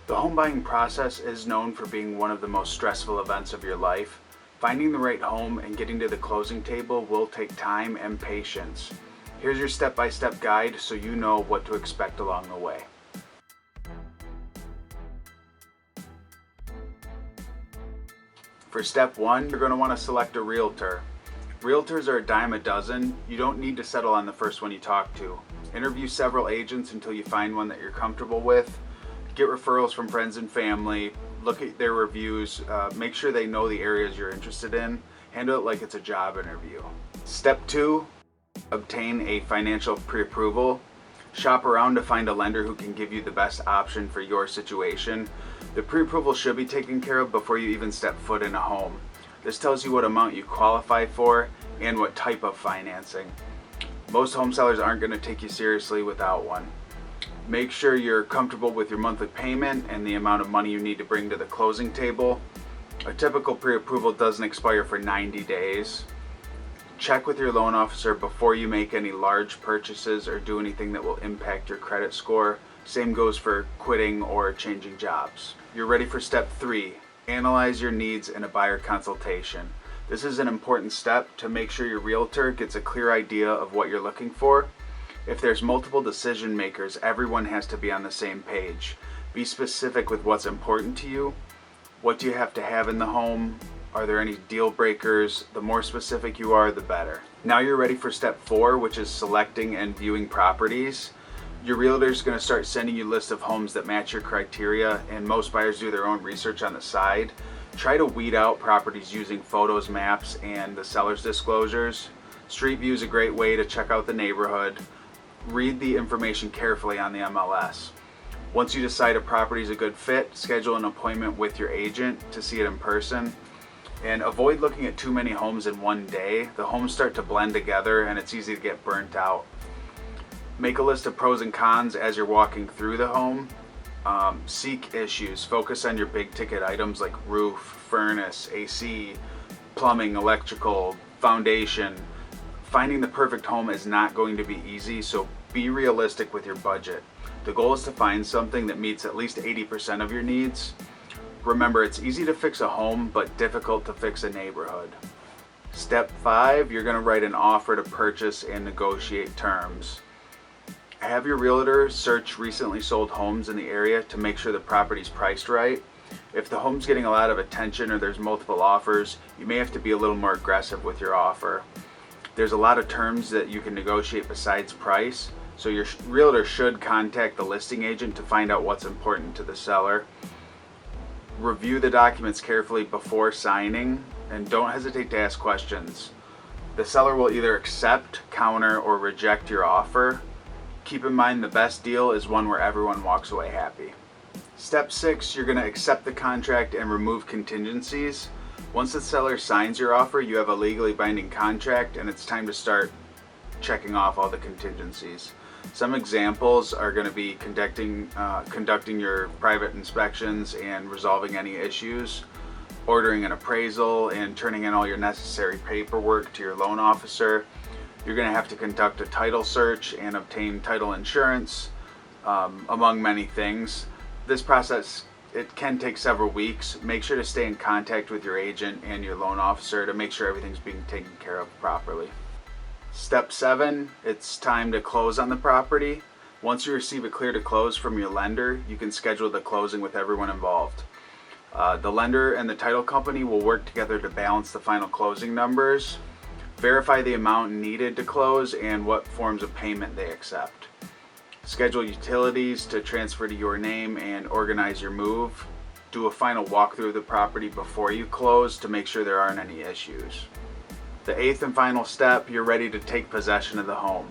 The home buying process is known for being one of the most stressful events of your life. Finding the right home and getting to the closing table will take time and patience. Here's your step-by-step guide so you know what to expect along the way. For step 1, you're going to want to select a realtor. Realtors are a dime a dozen. You don't need to settle on the first one you talk to. Interview several agents until you find one that you're comfortable with. Get referrals from friends and family. Look at their reviews. Make sure they know the areas you're interested in. Handle it like it's a job interview. Step 2, obtain a financial pre-approval. Shop around to find a lender who can give you the best option for your situation. The pre-approval should be taken care of before you even step foot in a home. This tells you what amount you qualify for and what type of financing. Most home sellers aren't going to take you seriously without one. Make sure you're comfortable with your monthly payment and the amount of money you need to bring to the closing table. A typical pre-approval doesn't expire for 90 days. Check with your loan officer before you make any large purchases or do anything that will impact your credit score. Same goes for quitting or changing jobs. You're ready for step 3. Analyze your needs in a buyer consultation. This is an important step to make sure your realtor gets a clear idea of what you're looking for. If there's multiple decision makers, everyone has to be on the same page. Be specific with what's important to you. What do you have to have in the home? Are there any deal breakers? The more specific you are, the better. Now you're ready for step 4, which is selecting and viewing properties. Your realtor is going to start sending you a list of homes that match your criteria, and most buyers do their own research on the side. Try to weed out properties using photos, maps, and the seller's disclosures. Street view is a great way to check out the neighborhood. Read the information carefully on the MLS. Once you decide a property is a good fit, schedule an appointment with your agent to see it in person. And avoid looking at too many homes in one day. The homes start to blend together and it's easy to get burnt out. Make a list of pros and cons as you're walking through the home. Seek issues. Focus on your big ticket items like roof, furnace, AC, plumbing, electrical, foundation. Finding the perfect home is not going to be easy, so be realistic with your budget. The goal is to find something that meets at least 80% of your needs. Remember, it's easy to fix a home, but difficult to fix a neighborhood. Step 5, you're going to write an offer to purchase and negotiate terms. Have your realtor search recently sold homes in the area to make sure the property's priced right. If the home's getting a lot of attention or there's multiple offers, you may have to be a little more aggressive with your offer. There's a lot of terms that you can negotiate besides price, so your realtor should contact the listing agent to find out what's important to the seller. Review the documents carefully before signing, and don't hesitate to ask questions. The seller will either accept, counter, or reject your offer. Keep in mind the best deal is one where everyone walks away happy. Step 6, you're going to accept the contract and remove contingencies. Once the seller signs your offer, you have a legally binding contract and it's time to start checking off all the contingencies. Some examples are going to be conducting your private inspections and resolving any issues, ordering an appraisal and turning in all your necessary paperwork to your loan officer. You're going to have to conduct a title search and obtain title insurance, among many things. This process, it can take several weeks. Make sure to stay in contact with your agent and your loan officer to make sure everything's being taken care of properly. Step 7, it's time to close on the property. Once you receive a clear to close from your lender, you can schedule the closing with everyone involved. The lender and the title company will work together to balance the final closing numbers. Verify the amount needed to close and what forms of payment they accept. Schedule utilities to transfer to your name and organize your move. Do a final walkthrough of the property before you close to make sure there aren't any issues. The 8th and final step, you're ready to take possession of the home.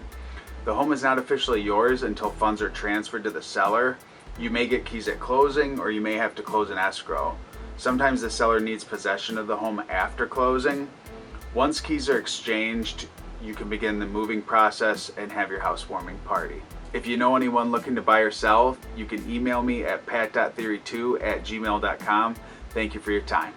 The home is not officially yours until funds are transferred to the seller. You may get keys at closing or you may have to close an escrow. Sometimes the seller needs possession of the home after closing. Once keys are exchanged, you can begin the moving process and have your housewarming party. If you know anyone looking to buy or sell, you can email me at pat.theory2@gmail.com. Thank you for your time.